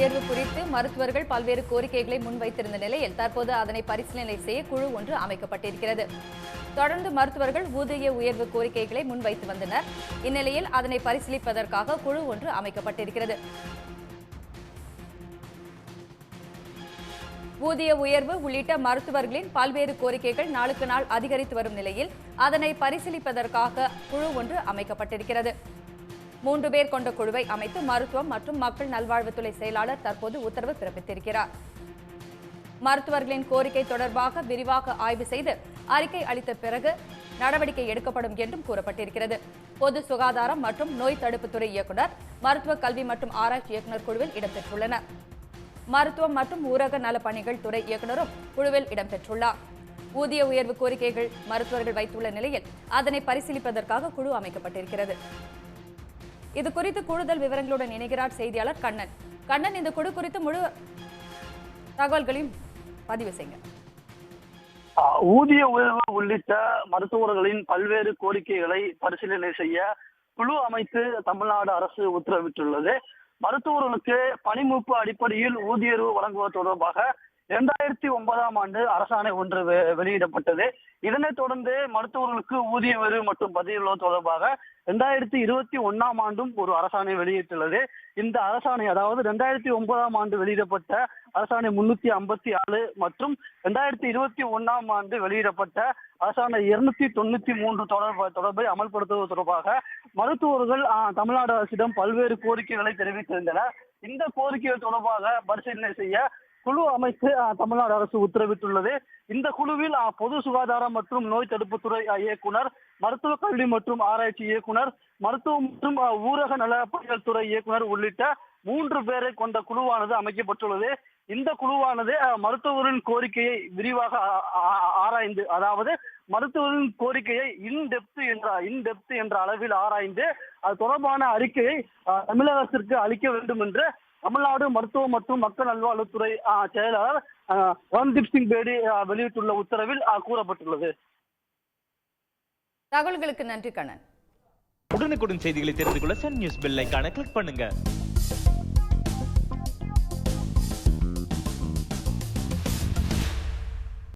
உயர்வு குறித்து மருத்துவர்கள் பல்வேறு கோரிக்கைகளை முன்வைத்திருந்த நிலையில் தற்போது அதனை பரிசீலனை செய்ய குழு ஒன்று அமைக்கப்பட்டிருக்கிறது. தொடர்ந்து மருத்துவர்கள் ஊதிய உயர்வு கோரிக்கைகளை முன்வைத்து வந்தனர். இந்நிலையில் அதனை பரிசீலிப்பதற்காக குழு ஒன்று அமைக்கப்பட்டிருக்கிறது. ஊதிய உயர்வு உள்ளிட்ட மருத்துவர்களின் பல்வேறு கோரிக்கைகள் நாளுக்கு நாள் அதிகரித்து வரும் நிலையில் அதனை பரிசீலிப்பதற்காக குழு ஒன்று அமைக்கப்பட்டிருக்கிறது. 3 பேர் கொண்ட குழுவை அமைத்து மருத்துவம் மற்றும் மக்கள் நல்வாழ்வுத்துறை செயலாளர் தற்போது உத்தரவு பிறப்பித்திருக்கிறார். மருத்துவர்களின் கோரிக்கை தொடர்பாக விரிவாக ஆய்வு செய்து அறிக்கை அளித்த பிறகு நடவடிக்கை எடுக்கப்படும் என்றும் கூறப்பட்டிருக்கிறது. பொது சுகாதாரம் மற்றும் நோய் தடுப்புத்துறை இயக்குநர், மருத்துவ கல்வி மற்றும் ஆராய்ச்சி இயக்குநர் குழுவில் இடம்பெற்றுள்ளனர். மருத்துவம் மற்றும் ஊரக நலப்பணிகள் துறை இயக்குநரும் குழுவில் இடம்பெற்றுள்ளார். ஊதிய உயர்வு கோரிக்கைகள் மருத்துவர்கள் வைத்துள்ள நிலையில் அதனை பரிசீலிப்பதற்காக குழு அமைக்கப்பட்டிருக்கிறது. இது குறித்து கூடுதல் விவரங்களுடன் இணைகிறார் செய்தியாளர் கண்ணன். கண்ணன், இந்த குழு குறித்து முழு தகவல்களையும் பதிவு செய்யுங்க. ஊதிய உயர்வு உள்ளிட்ட மருத்துவர்களின் பல்வேறு கோரிக்கைகளை பரிசீலனை செய்ய குழு அமைத்து தமிழ்நாடு அரசு உத்தரவிட்டுள்ளது. மருத்துவர்களுக்கு பணிமூப்பு அடிப்படையில் ஊதிய உயர்வு வழங்குவது தொடர்பாக 2009ஆம் ஆண்டு அரசாணை ஒன்று வெளியிடப்பட்டது. இதனைத் தொடர்ந்து மருத்துவர்களுக்கு ஊதிய உயர்வு மற்றும் பதவி உயர்வு தொடர்பாக 2021ஆம் ஆண்டும் ஒரு அரசாணை வெளியிட்டுள்ளது. இந்த அரசாணை, அதாவது 2009ஆம் ஆண்டு வெளியிடப்பட்ட அரசாணை 354 மற்றும் 2021ஆம் ஆண்டு வெளியிடப்பட்ட அரசாணை 293 தொடர்பை அமல்படுத்துவது தொடர்பாக மருத்துவர்கள் தமிழ்நாடு அரசிடம் பல்வேறு கோரிக்கைகளை தெரிவித்திருந்தனர். இந்த கோரிக்கைகள் தொடர்பாக பரிசீலனை செய்ய குழு அமைத்து தமிழ்நாடு அரசு உத்தரவிட்டுள்ளது. இந்த குழுவில் பொது சுகாதாரம் மற்றும் நோய் தடுப்புத்துறை இயக்குனர், மருத்துவ கல்வி மற்றும் ஆராய்ச்சி இயக்குனர், மருத்துவம் மற்றும் ஊரக நலப்பணிகள் துறை இயக்குனர் உள்ளிட்ட 3 பேரை கொண்ட குழுவானது அமைக்கப்பட்டுள்ளது. இந்த குழுவானது மருத்துவரின் கோரிக்கையை விரிவாக ஆராய்ந்து, அதாவது மருத்துவரின் கோரிக்கையை இன்டெப்த் என்ற அளவில் ஆராய்ந்து அது தொடர்பான அறிக்கையை தமிழக அரசிற்கு அளிக்க வேண்டும் என்று தமிழ்நாடு மருத்துவ மற்றும் மக்கள் நல்வாழ்வுத்துறை செயலாளர் ரன்தீப் சிங் பேடி வெளியிட்டுள்ள உத்தரவில் கூறப்பட்டுள்ளது. தகவல்களுக்கு நன்றி கண்ணன். உடனுக்குடன் செய்திகளை தெரிந்து கொள்ள சன் நியூஸ் பெல் ஐகானை கிளிக் பண்ணுங்க.